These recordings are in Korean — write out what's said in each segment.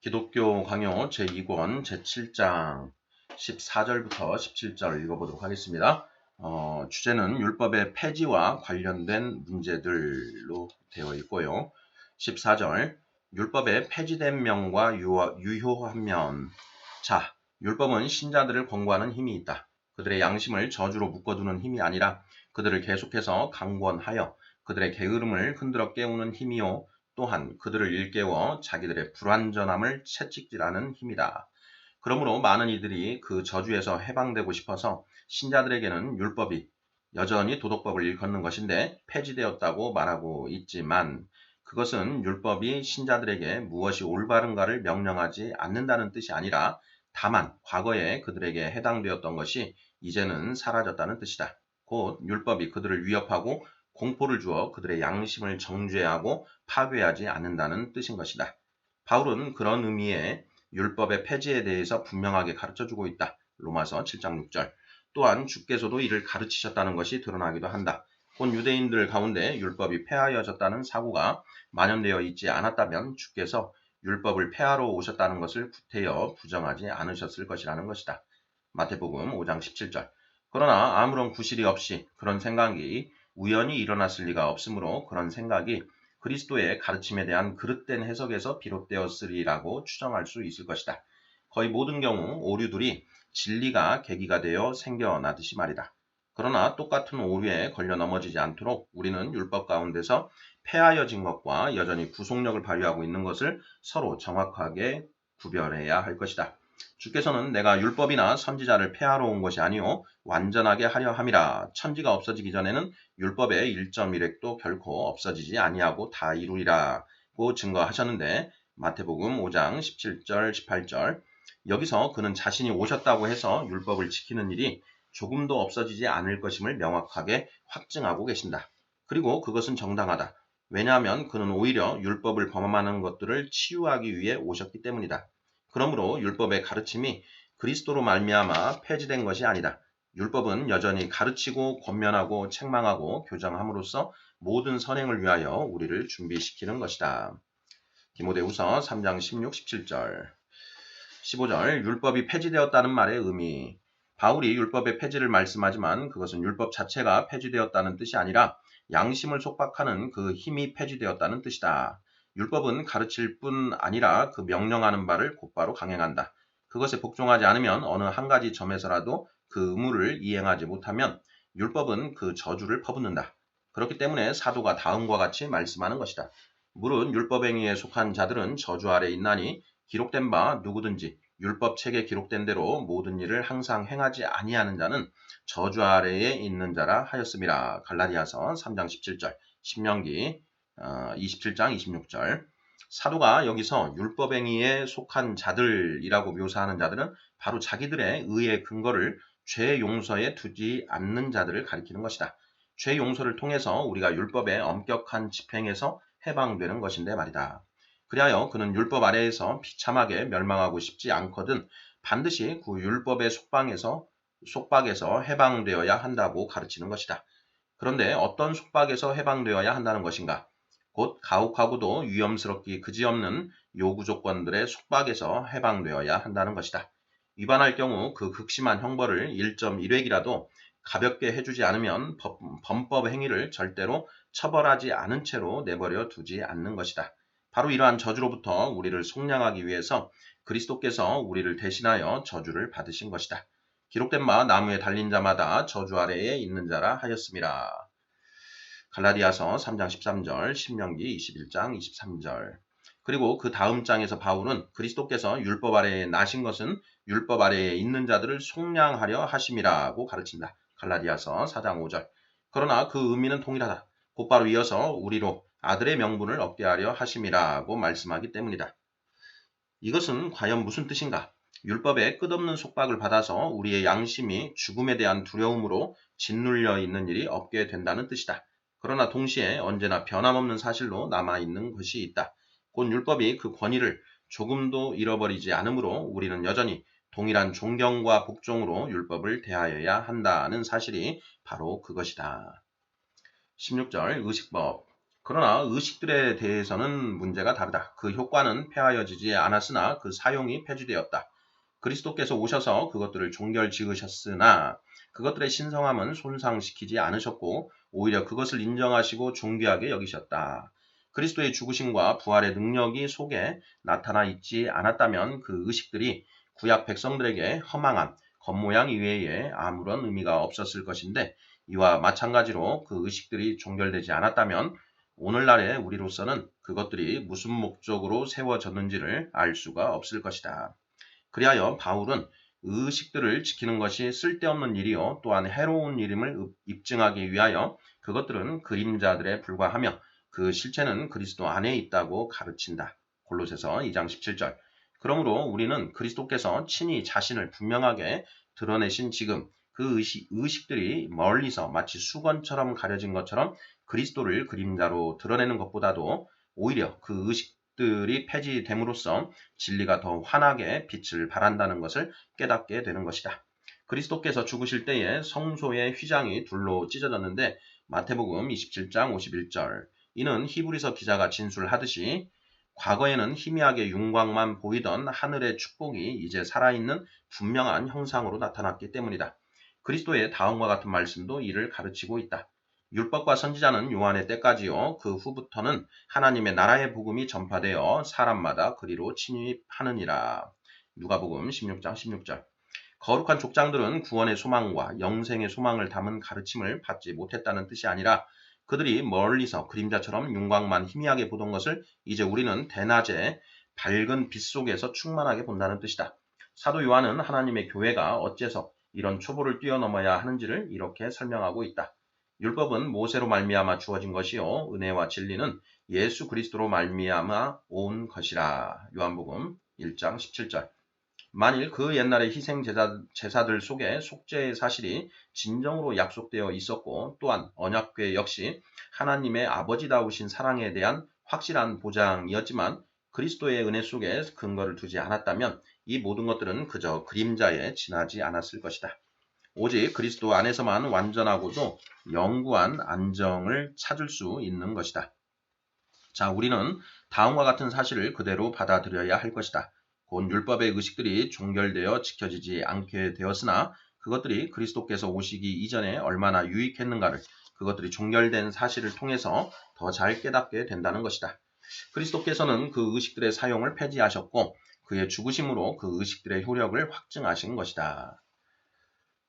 기독교 강요 제2권 제7장 14절부터 17절 읽어보도록 하겠습니다. 주제는 율법의 폐지와 관련된 문제들로 되어 있고요. 14절 율법의 폐지된 면과 유효한 면. 자, 율법은 신자들을 권고하는 힘이 있다. 그들의 양심을 저주로 묶어두는 힘이 아니라 그들을 계속해서 강권하여 그들의 게으름을 흔들어 깨우는 힘이요. 또한 그들을 일깨워 자기들의 불완전함을 채찍질하는 힘이다. 그러므로 많은 이들이 그 저주에서 해방되고 싶어서 신자들에게는 율법이 여전히 도덕법을 일컫는 것인데 폐지되었다고 말하고 있지만 그것은 율법이 신자들에게 무엇이 올바른가를 명령하지 않는다는 뜻이 아니라 다만 과거에 그들에게 해당되었던 것이 이제는 사라졌다는 뜻이다. 곧 율법이 그들을 위협하고 공포를 주어 그들의 양심을 정죄하고 파괴하지 않는다는 뜻인 것이다. 바울은 그런 의미의 율법의 폐지에 대해서 분명하게 가르쳐주고 있다. 로마서 7장 6절. 또한 주께서도 이를 가르치셨다는 것이 드러나기도 한다. 곧 유대인들 가운데 율법이 폐하여졌다는 사고가 만연되어 있지 않았다면 주께서 율법을 폐하러 오셨다는 것을 구태여 부정하지 않으셨을 것이라는 것이다. 마태복음 5장 17절. 그러나 아무런 구실이 없이 그런 생각이 우연히 일어났을 리가 없으므로 그런 생각이 그리스도의 가르침에 대한 그릇된 해석에서 비롯되었으리라고 추정할 수 있을 것이다. 거의 모든 경우 오류들이 진리가 계기가 되어 생겨나듯이 말이다. 그러나 똑같은 오류에 걸려 넘어지지 않도록 우리는 율법 가운데서 폐하여진 것과 여전히 구속력을 발휘하고 있는 것을 서로 정확하게 구별해야 할 것이다. 주께서는 내가 율법이나 선지자를 폐하러 온 것이 아니요 완전하게 하려 함이라. 천지가 없어지기 전에는 율법의 1.1획도 결코 없어지지 아니하고 다 이루리라고 증거하셨는데 마태복음 5장 17절 18절. 여기서 그는 자신이 오셨다고 해서 율법을 지키는 일이 조금도 없어지지 않을 것임을 명확하게 확증하고 계신다. 그리고 그것은 정당하다. 왜냐하면 그는 오히려 율법을 범하는 것들을 치유하기 위해 오셨기 때문이다. 그러므로 율법의 가르침이 그리스도로 말미암아 폐지된 것이 아니다. 율법은 여전히 가르치고 권면하고 책망하고 교정함으로써 모든 선행을 위하여 우리를 준비시키는 것이다. 디모데후서 3장 16, 17절 15절 율법이 폐지되었다는 말의 의미. 바울이 율법의 폐지를 말씀하지만 그것은 율법 자체가 폐지되었다는 뜻이 아니라 양심을 속박하는 그 힘이 폐지되었다는 뜻이다. 율법은 가르칠 뿐 아니라 그 명령하는 바를 곧바로 강행한다. 그것에 복종하지 않으면 어느 한 가지 점에서라도 그 의무를 이행하지 못하면 율법은 그 저주를 퍼붓는다. 그렇기 때문에 사도가 다음과 같이 말씀하는 것이다. 물은 율법행위에 속한 자들은 저주 아래 있나니 기록된 바 누구든지 율법책에 기록된 대로 모든 일을 항상 행하지 아니하는 자는 저주 아래에 있는 자라 하였음이라. 갈라디아서 3장 17절, 신명기 27장 26절. 사도가 여기서 율법행위에 속한 자들이라고 묘사하는 자들은 바로 자기들의 의의 근거를 죄 용서에 두지 않는 자들을 가리키는 것이다. 죄 용서를 통해서 우리가 율법의 엄격한 집행에서 해방되는 것인데 말이다. 그리하여 그는 율법 아래에서 비참하게 멸망하고 싶지 않거든 반드시 그 율법의 속박에서 해방되어야 한다고 가르치는 것이다. 그런데 어떤 속박에서 해방되어야 한다는 것인가? 곧 가혹하고도 위험스럽기 그지없는 요구 조건들의 속박에서 해방되어야 한다는 것이다. 위반할 경우 그 극심한 형벌을 1.1획이라도 가볍게 해주지 않으면 범법 행위를 절대로 처벌하지 않은 채로 내버려 두지 않는 것이다. 바로 이러한 저주로부터 우리를 속량하기 위해서 그리스도께서 우리를 대신하여 저주를 받으신 것이다. 기록된 바 나무에 달린 자마다 저주 아래에 있는 자라 하였음이라. 갈라디아서 3장 13절, 신명기 21장 23절. 그리고 그 다음 장에서 바울은 그리스도께서 율법 아래에 나신 것은 율법 아래에 있는 자들을 속량하려 하심이라고 가르친다. 갈라디아서 4장 5절. 그러나 그 의미는 동일하다. 곧바로 이어서 우리로 아들의 명분을 얻게 하려 하심이라고 말씀하기 때문이다. 이것은 과연 무슨 뜻인가? 율법에 끝없는 속박을 받아서 우리의 양심이 죽음에 대한 두려움으로 짓눌려 있는 일이 없게 된다는 뜻이다. 그러나 동시에 언제나 변함없는 사실로 남아있는 것이 있다. 곧 율법이 그 권위를 조금도 잃어버리지 않으므로 우리는 여전히 동일한 존경과 복종으로 율법을 대하여야 한다는 사실이 바로 그것이다. 16절 의식법. 그러나 의식들에 대해서는 문제가 다르다. 그 효과는 폐하여지지 않았으나 그 사용이 폐지되었다. 그리스도께서 오셔서 그것들을 종결 지으셨으나 그것들의 신성함은 손상시키지 않으셨고 오히려 그것을 인정하시고 존귀하게 여기셨다. 그리스도의 죽으심과 부활의 능력이 속에 나타나 있지 않았다면 그 의식들이 구약 백성들에게 허망한 겉모양 이외에 아무런 의미가 없었을 것인데 이와 마찬가지로 그 의식들이 종결되지 않았다면 오늘날의 우리로서는 그것들이 무슨 목적으로 세워졌는지를 알 수가 없을 것이다. 그리하여 바울은 의식들을 지키는 것이 쓸데없는 일이요 또한 해로운 일임을 입증하기 위하여 그것들은 그림자들에 불과하며 그 실체는 그리스도 안에 있다고 가르친다. 골로새서 2장 17절. 그러므로 우리는 그리스도께서 친히 자신을 분명하게 드러내신 지금 그 의식들이 멀리서 마치 수건처럼 가려진 것처럼 그리스도를 그림자로 드러내는 것보다도 오히려 그 의식들이 폐지됨으로써 진리가 더 환하게 빛을 발한다는 것을 깨닫게 되는 것이다. 그리스도께서 죽으실 때에 성소의 휘장이 둘로 찢어졌는데 마태복음 27장 51절. 이는 히브리서 기자가 진술하듯이 과거에는 희미하게 윤곽만 보이던 하늘의 축복이 이제 살아있는 분명한 형상으로 나타났기 때문이다. 그리스도의 다음과 같은 말씀도 이를 가르치고 있다. 율법과 선지자는 요한의 때까지요. 그 후부터는 하나님의 나라의 복음이 전파되어 사람마다 그리로 침입하느니라. 누가복음 16장 16절. 거룩한 족장들은 구원의 소망과 영생의 소망을 담은 가르침을 받지 못했다는 뜻이 아니라 그들이 멀리서 그림자처럼 윤곽만 희미하게 보던 것을 이제 우리는 대낮에 밝은 빛 속에서 충만하게 본다는 뜻이다. 사도 요한은 하나님의 교회가 어째서 이런 초보를 뛰어넘어야 하는지를 이렇게 설명하고 있다. 율법은 모세로 말미암아 주어진 것이요 은혜와 진리는 예수 그리스도로 말미암아 온 것이라. 요한복음 1장 17절. 만일 그 옛날의 희생 제사들 속에 속죄의 사실이 진정으로 약속되어 있었고 또한 언약궤 역시 하나님의 아버지다우신 사랑에 대한 확실한 보장이었지만 그리스도의 은혜 속에 근거를 두지 않았다면 이 모든 것들은 그저 그림자에 지나지 않았을 것이다. 오직 그리스도 안에서만 완전하고도 영구한 안정을 찾을 수 있는 것이다. 자, 우리는 다음과 같은 사실을 그대로 받아들여야 할 것이다. 곧 율법의 의식들이 종결되어 지켜지지 않게 되었으나 그것들이 그리스도께서 오시기 이전에 얼마나 유익했는가를 그것들이 종결된 사실을 통해서 더 잘 깨닫게 된다는 것이다. 그리스도께서는 그 의식들의 사용을 폐지하셨고 그의 죽으심으로 그 의식들의 효력을 확증하신 것이다.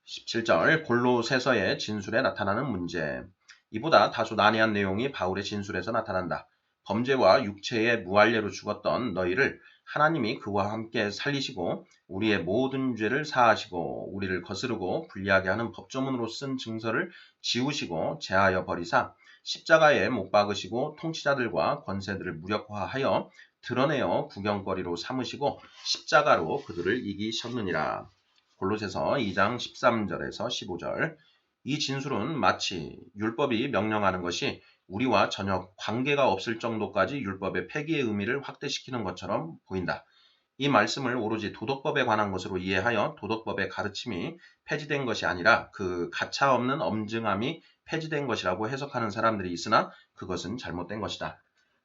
17절 골로새서의 진술에 나타나는 문제. 이보다 다소 난해한 내용이 바울의 진술에서 나타난다. 범죄와 육체의 무할례로 죽었던 너희를 하나님이 그와 함께 살리시고 우리의 모든 죄를 사하시고 우리를 거스르고 불리하게 하는 법조문으로 쓴 증서를 지우시고 제하여 버리사 십자가에 못 박으시고 통치자들과 권세들을 무력화하여 드러내어 구경거리로 삼으시고 십자가로 그들을 이기셨느니라. 골로새서 2장 13절에서 15절. 이 진술은 마치 율법이 명령하는 것이 우리와 전혀 관계가 없을 정도까지 율법의 폐기의 의미를 확대시키는 것처럼 보인다. 이 말씀을 오로지 도덕법에 관한 것으로 이해하여 도덕법의 가르침이 폐지된 것이 아니라 그 가차없는 엄증함이 폐지된 것이라고 해석하는 사람들이 있으나 그것은 잘못된 것이다.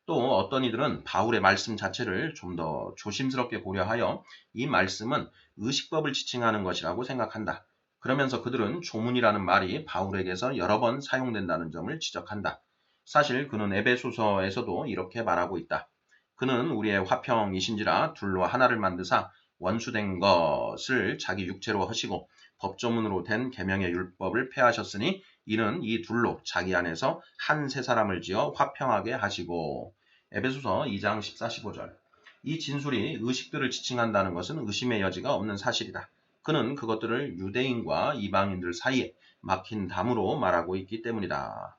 또 어떤 이들은 바울의 말씀 자체를 좀 더 조심스럽게 고려하여 이 말씀은 의식법을 지칭하는 것이라고 생각한다. 그러면서 그들은 조문이라는 말이 바울에게서 여러 번 사용된다는 점을 지적한다. 사실 그는 에베소서에서도 이렇게 말하고 있다. 그는 우리의 화평이신지라 둘로 하나를 만드사 원수된 것을 자기 육체로 하시고 법조문으로 된 계명의 율법을 폐하셨으니 이는 이 둘로 자기 안에서 한 세 사람을 지어 화평하게 하시고. 에베소서 2장 14, 15절. 이 진술이 의식들을 지칭한다는 것은 의심의 여지가 없는 사실이다. 그는 그것들을 유대인과 이방인들 사이에 막힌 담으로 말하고 있기 때문이다.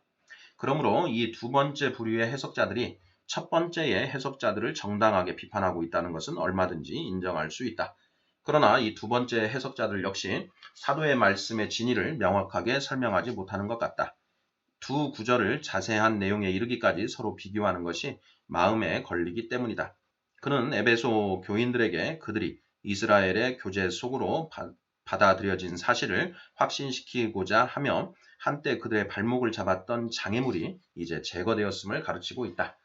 그러므로 이 두 번째 부류의 해석자들이 첫 번째의 해석자들을 정당하게 비판하고 있다는 것은 얼마든지 인정할 수 있다. 그러나 이 두 번째 해석자들 역시 사도의 말씀의 진의를 명확하게 설명하지 못하는 것 같다. 두 구절을 자세한 내용에 이르기까지 서로 비교하는 것이 마음에 걸리기 때문이다. 그는 에베소 교인들에게 그들이 이스라엘의 교제 속으로 받아들여진 사실을 확신시키고자 하며 한때 그들의 발목을 잡았던 장애물이 이제 제거되었음을 가르치고 있다.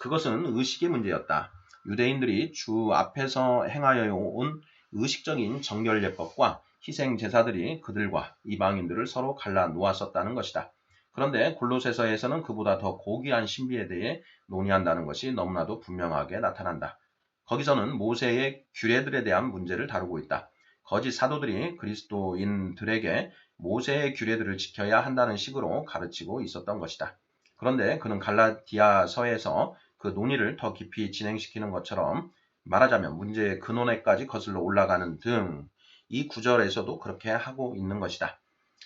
그것은 의식의 문제였다. 유대인들이 주 앞에서 행하여 온 의식적인 정결예법과 희생 제사들이 그들과 이방인들을 서로 갈라 놓았었다는 것이다. 그런데 골로새서에서는 그보다 더 고귀한 신비에 대해 논의한다는 것이 너무나도 분명하게 나타난다. 거기서는 모세의 규례들에 대한 문제를 다루고 있다. 거짓 사도들이 그리스도인들에게 모세의 규례들을 지켜야 한다는 식으로 가르치고 있었던 것이다. 그런데 그는 갈라디아서에서 그 논의를 더 깊이 진행시키는 것처럼 말하자면 문제의 근원에까지 거슬러 올라가는 등 이 구절에서도 그렇게 하고 있는 것이다.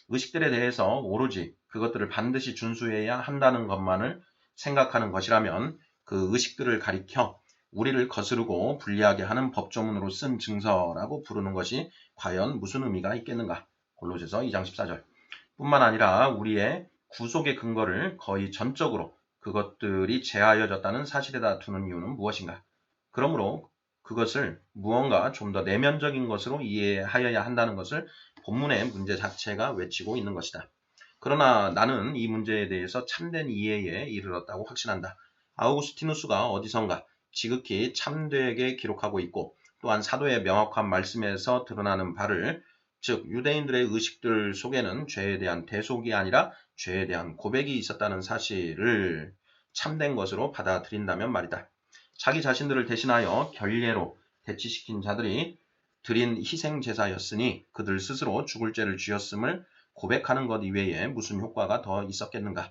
의식들에 대해서 오로지 그것들을 반드시 준수해야 한다는 것만을 생각하는 것이라면 그 의식들을 가리켜 우리를 거스르고 불리하게 하는 법조문으로 쓴 증서라고 부르는 것이 과연 무슨 의미가 있겠는가? 골로새서 2장 14절. 뿐만 아니라 우리의 구속의 근거를 거의 전적으로 그것들이 제하여졌다는 사실에다 두는 이유는 무엇인가? 그러므로 그것을 무언가 좀 더 내면적인 것으로 이해하여야 한다는 것을 본문의 문제 자체가 외치고 있는 것이다. 그러나 나는 이 문제에 대해서 참된 이해에 이르렀다고 확신한다. 아우구스티누스가 어디선가 지극히 참되게 기록하고 있고 또한 사도의 명확한 말씀에서 드러나는 바를 즉 유대인들의 의식들 속에는 죄에 대한 대속이 아니라 죄에 대한 고백이 있었다는 사실을 참된 것으로 받아들인다면 말이다. 자기 자신들을 대신하여 결례로 대치시킨 자들이 드린 희생제사였으니 그들 스스로 죽을 죄를 지었음을 고백하는 것 이외에 무슨 효과가 더 있었겠는가?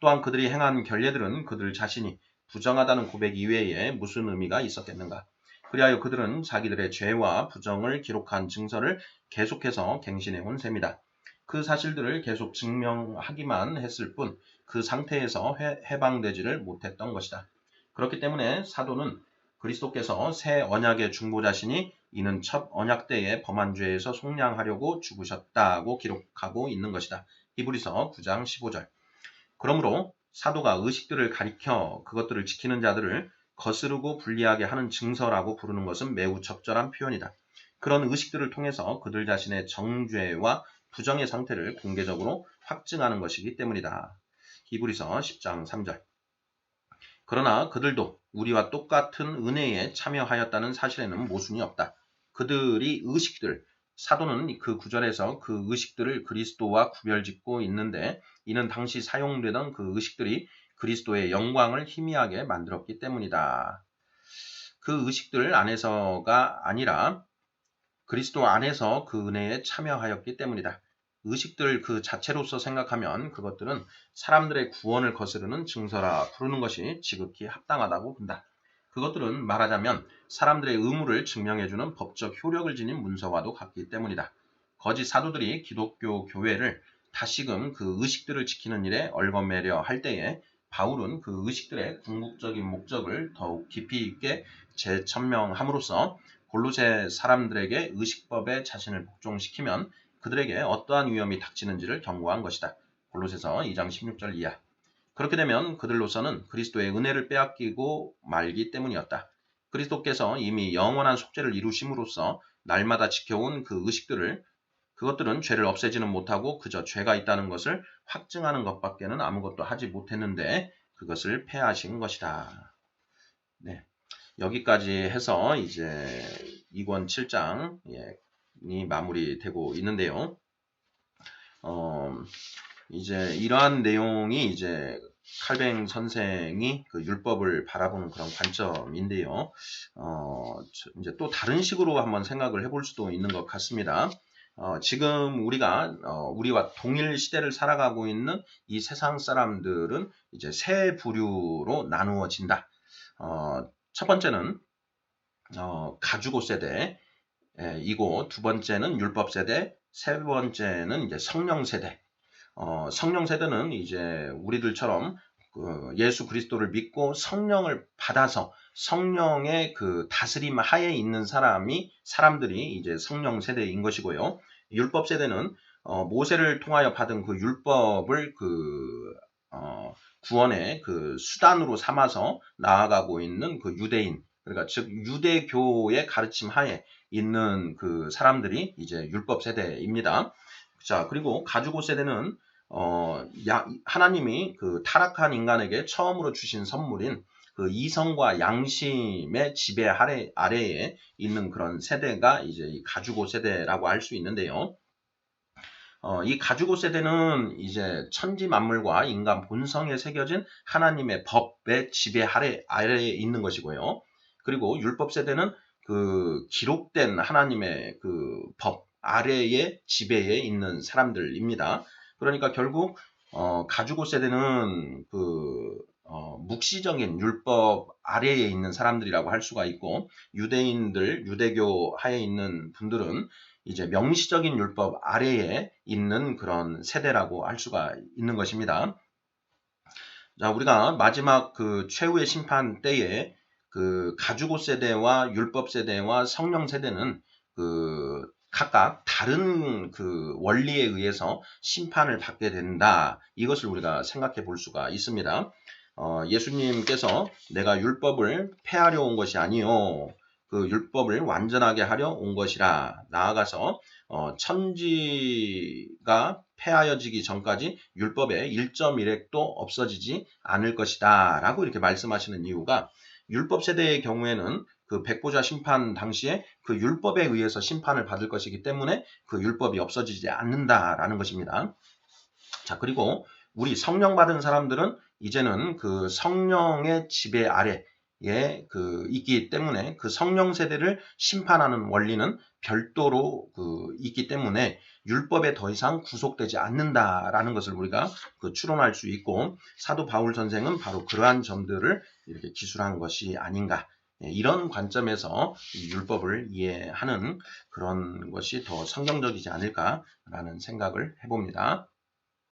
또한 그들이 행한 결례들은 그들 자신이 부정하다는 고백 이외에 무슨 의미가 있었겠는가? 그리하여 그들은 자기들의 죄와 부정을 기록한 증서를 계속해서 갱신해 온 셈이다. 그 사실들을 계속 증명하기만 했을 뿐 그 상태에서 해방되지를 못했던 것이다. 그렇기 때문에 사도는 그리스도께서 새 언약의 중보자시니 이는 첫 언약 때에 범한 죄에서 속량하려고 죽으셨다고 기록하고 있는 것이다. 히브리서 9장 15절. 그러므로 사도가 의식들을 가리켜 그것들을 지키는 자들을 거스르고 불리하게 하는 증서라고 부르는 것은 매우 적절한 표현이다. 그런 의식들을 통해서 그들 자신의 정죄와 부정의 상태를 공개적으로 확증하는 것이기 때문이다. 히브리서 10장 3절. 그러나 그들도 우리와 똑같은 은혜에 참여하였다는 사실에는 모순이 없다. 그들이 의식들, 사도는 그 구절에서 그 의식들을 그리스도와 구별짓고 있는데 이는 당시 사용되던 그 의식들이 그리스도의 영광을 희미하게 만들었기 때문이다. 그 의식들 안에서가 아니라 그리스도 안에서 그 은혜에 참여하였기 때문이다. 의식들 그 자체로서 생각하면 그것들은 사람들의 구원을 거스르는 증서라 부르는 것이 지극히 합당하다고 본다. 그것들은 말하자면 사람들의 의무를 증명해주는 법적 효력을 지닌 문서와도 같기 때문이다. 거짓 사도들이 기독교 교회를 다시금 그 의식들을 지키는 일에 얽어매려 할 때에 바울은 그 의식들의 궁극적인 목적을 더욱 깊이 있게 재천명함으로써 골로새 사람들에게 의식법에 자신을 복종시키면 그들에게 어떠한 위험이 닥치는지를 경고한 것이다. 골로새서 2장 16절 이하. 그렇게 되면 그들로서는 그리스도의 은혜를 빼앗기고 말기 때문이었다. 그리스도께서 이미 영원한 속죄를 이루심으로써 날마다 지켜온 그 의식들을 그것들은 죄를 없애지는 못하고 그저 죄가 있다는 것을 확증하는 것밖에는 아무것도 하지 못했는데 그것을 폐하신 것이다. 네. 여기까지 해서 이제 2권 7장이 마무리되고 있는데요. 이제 이러한 내용이 이제 칼뱅 선생이 그 율법을 바라보는 그런 관점인데요. 이제 또 다른 식으로 한번 생각을 해볼 수도 있는 것 같습니다. 지금 우리와 동일 시대를 살아가고 있는 이 세상 사람들은 이제 세 부류로 나누어진다. 첫 번째는 가주고 세대이고 두 번째는 율법 세대, 세 번째는 이제 성령 세대. 성령 세대는 이제 우리들처럼 그 예수 그리스도를 믿고 성령을 받아서 성령의 그 다스림 하에 있는 사람들이 이제 성령 세대인 것이고요. 율법 세대는 모세를 통하여 받은 그 율법을 구원의 그 수단으로 삼아서 나아가고 있는 그 유대인, 그러니까 즉 유대교의 가르침 하에 있는 그 사람들이 이제 율법 세대입니다. 자, 그리고 가죽옷 세대는 하나님이 그 타락한 인간에게 처음으로 주신 선물인 그 이성과 양심의 지배 아래에 있는 그런 세대가 이제 이 가죽옷 세대라고 할 수 있는데요. 이 가죽옷 세대는 이제 천지 만물과 인간 본성에 새겨진 하나님의 법의 지배 아래에 있는 것이고요. 그리고 율법 세대는 그 기록된 하나님의 그 법 아래의 지배에 있는 사람들입니다. 그러니까 결국 가죽옷 세대는 그 묵시적인 율법 아래에 있는 사람들이라고 할 수가 있고, 유대교 하에 있는 분들은 이제 명시적인 율법 아래에 있는 그런 세대라고 할 수가 있는 것입니다. 자, 우리가 마지막 그 최후의 심판 때에 그 가죽옷 세대와 율법 세대와 성령 세대는 그 각각 다른 그 원리에 의해서 심판을 받게 된다. 이것을 우리가 생각해 볼 수가 있습니다. 예수님께서 내가 율법을 폐하려 온 것이 아니요 그 율법을 완전하게 하려 온 것이라. 나아가서 천지가 폐하여지기 전까지 율법의 1.1획도 없어지지 않을 것이다 라고 이렇게 말씀하시는 이유가, 율법 세대의 경우에는 그 백보자 심판 당시에 그 율법에 의해서 심판을 받을 것이기 때문에 그 율법이 없어지지 않는다라는 것입니다. 자, 그리고 우리 성령 받은 사람들은 이제는 그 성령의 지배 아래에 그 있기 때문에 그 성령 세대를 심판하는 원리는 별도로 그 있기 때문에 율법에 더 이상 구속되지 않는다라는 것을 우리가 그 추론할 수 있고, 사도 바울 선생은 바로 그러한 점들을 이렇게 기술한 것이 아닌가, 이런 관점에서 이 율법을 이해하는 그런 것이 더 성경적이지 않을까라는 생각을 해봅니다.